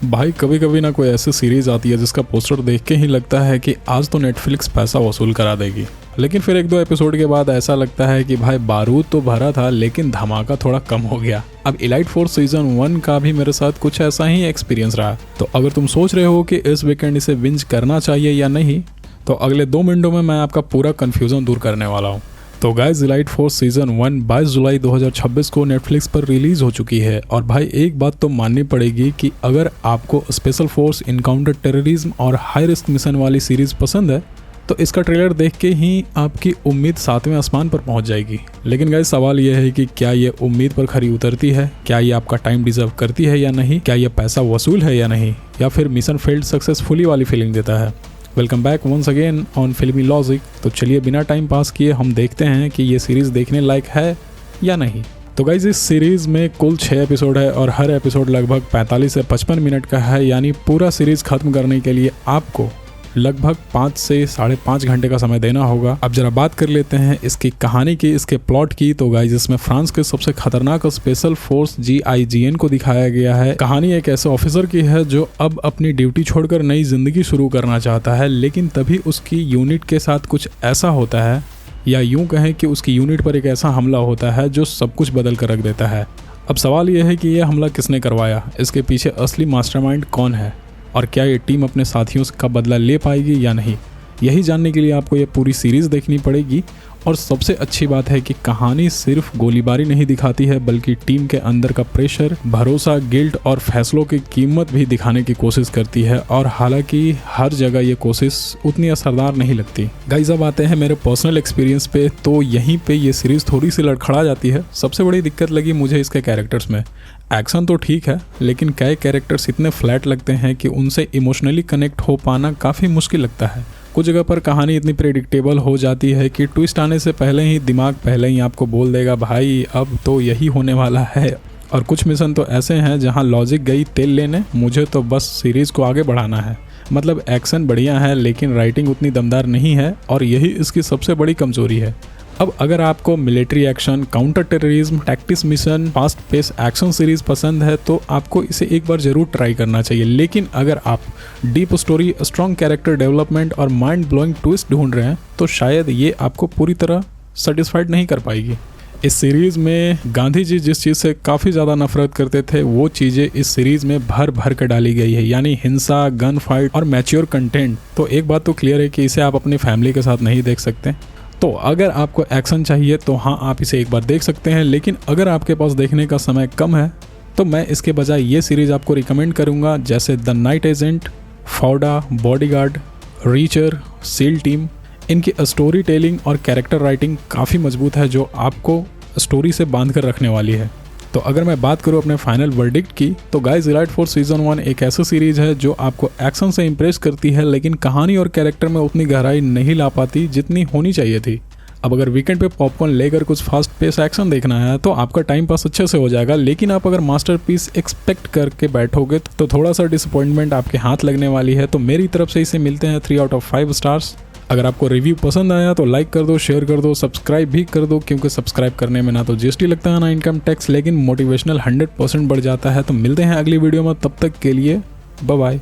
भाई कभी कभी ना कोई ऐसी सीरीज आती है जिसका पोस्टर देख के ही लगता है कि आज तो नेटफ्लिक्स पैसा वसूल करा देगी, लेकिन फिर एक दो एपिसोड के बाद ऐसा लगता है कि भाई बारूद तो भरा था लेकिन धमाका थोड़ा कम हो गया। अब इलाइट फोर्स सीजन 1 का भी मेरे साथ कुछ ऐसा ही एक्सपीरियंस रहा। तो अगर तुम सोच रहे हो कि इस वीकेंड इसे बिंज करना चाहिए या नहीं, तो अगले 2 मिनटों में मैं आपका पूरा कन्फ्यूजन दूर करने वाला हूँ। तो गाइस, इलाइट फोर्स सीजन 1 22 जुलाई 2026 को नेटफ्लिक्स पर रिलीज हो चुकी है। और भाई एक बात तो माननी पड़ेगी कि अगर आपको स्पेशल फोर्स, इनकाउंटर टेररिज्म और हाई रिस्क मिशन वाली सीरीज पसंद है तो इसका ट्रेलर देख के ही आपकी उम्मीद 7वें आसमान पर पहुंच जाएगी। लेकिन गाइस, सवाल यह है कि क्या ये उम्मीद पर खरी उतरती है, क्या ये आपका टाइम डिजर्व करती है या नहीं, क्या ये पैसा वसूल है या नहीं, या फिर मिशन फेल्ड सक्सेसफुली वाली फीलिंग देता है। Welcome back once again on Filmi Logic. तो चलिए बिना टाइम पास किए हम देखते हैं कि ये सीरीज़ देखने लायक है या नहीं। तो गाइज, इस सीरीज़ में कुल 6 एपिसोड है और हर एपिसोड लगभग 45 से 55 मिनट का है, यानी पूरा सीरीज़ ख़त्म करने के लिए आपको लगभग 5 से 5.5 घंटे का समय देना होगा। अब जरा बात कर लेते हैं इसकी कहानी की, इसके प्लॉट की। तो गाइज, इसमें फ्रांस के सबसे खतरनाक स्पेशल फोर्स GIGN को दिखाया गया है। कहानी एक ऐसे ऑफिसर की है जो अब अपनी ड्यूटी छोड़कर नई जिंदगी शुरू करना चाहता है, लेकिन तभी उसकी यूनिट के साथ कुछ ऐसा होता है, या यूं कहें कि उसकी यूनिट पर एक ऐसा हमला होता है जो सब कुछ बदल कर रख देता है। अब सवाल यह है कि यह हमला किसने करवाया, इसके पीछे असली मास्टरमाइंड कौन है, और क्या ये टीम अपने साथियों का बदला ले पाएगी या नहीं। यही जानने के लिए आपको ये पूरी सीरीज़ देखनी पड़ेगी। और सबसे अच्छी बात है कि कहानी सिर्फ गोलीबारी नहीं दिखाती है, बल्कि टीम के अंदर का प्रेशर, भरोसा, गिल्ट और फैसलों की कीमत भी दिखाने की कोशिश करती है। और हालांकि हर जगह ये कोशिश उतनी असरदार नहीं लगती। गाइस, अब आते हैं मेरे पर्सनल एक्सपीरियंस पे। तो यहीं पे ये सीरीज़ थोड़ी सी लड़खड़ा जाती है। सबसे बड़ी दिक्कत लगी मुझे इसके कैरेक्टर्स में। एक्शन तो ठीक है, लेकिन कई कैरेक्टर्स इतने फ्लैट लगते हैं कि उनसे इमोशनली कनेक्ट हो पाना काफ़ी मुश्किल लगता है। कुछ जगह पर कहानी इतनी प्रेडिक्टेबल हो जाती है कि ट्विस्ट आने से पहले ही दिमाग पहले ही आपको बोल देगा भाई अब तो यही होने वाला है। और कुछ मिशन तो ऐसे हैं जहां लॉजिक गई तेल लेने, मुझे तो बस सीरीज़ को आगे बढ़ाना है। मतलब एक्शन बढ़िया है लेकिन राइटिंग उतनी दमदार नहीं है, और यही इसकी सबसे बड़ी कमजोरी है। अब अगर आपको military action, counter terrorism, tactics mission, fast pace action series पसंद है तो आपको इसे एक बार जरूर ट्राई करना चाहिए। लेकिन अगर आप deep story, strong character development और माइंड ब्लोइंग ट्विस्ट ढूंढ रहे हैं तो शायद ये आपको पूरी तरह सेटिस्फाइड नहीं कर पाएगी। इस सीरीज़ में गांधी जी जिस चीज़ से काफ़ी ज़्यादा नफरत करते थे वो चीज़ें इस सीरीज़ में भर भर कर डाली गई है, यानी हिंसा, गन फाइट और मैच्योर कंटेंट। तो एक बात तो क्लियर है कि इसे आप अपनी फैमिली के साथ नहीं देख सकते। तो अगर आपको एक्शन चाहिए तो हाँ, आप इसे एक बार देख सकते हैं, लेकिन अगर आपके पास देखने का समय कम है तो मैं इसके बजाय ये सीरीज़ आपको रिकमेंड करूँगा, जैसे the Night Agent, Fauda, Bodyguard, Reacher, SEAL Team. इनकी स्टोरी टेलिंग और कैरेक्टर राइटिंग काफ़ी मजबूत है जो आपको स्टोरी से बांध कर रखने वाली है। तो अगर मैं बात करूँ अपने फाइनल वर्डिक्ट की, तो गाइस, इलाइट फोर्स सीजन 1 एक ऐसी सीरीज है जो आपको एक्शन से इंप्रेस करती है, लेकिन कहानी और कैरेक्टर में उतनी गहराई नहीं ला पाती जितनी होनी चाहिए थी। अब अगर वीकेंड पे पॉपकॉर्न लेकर कुछ फास्ट पेस एक्शन देखना है तो आपका टाइम पास अच्छे से हो जाएगा, लेकिन आप अगर मास्टरपीस एक्सपेक्ट करके बैठोगे तो थोड़ा सा डिसअपॉइंटमेंट आपके हाथ लगने वाली है। तो मेरी तरफ से इसे मिलते हैं 3 आउट ऑफ 5 स्टार्स। अगर आपको रिव्यू पसंद आया तो लाइक कर दो, शेयर कर दो, सब्सक्राइब भी कर दो, क्योंकि सब्सक्राइब करने में ना तो GST लगता है ना इनकम टैक्स, लेकिन मोटिवेशनल 100% बढ़ जाता है। तो मिलते हैं अगली वीडियो में, तब तक के लिए बाय बाय।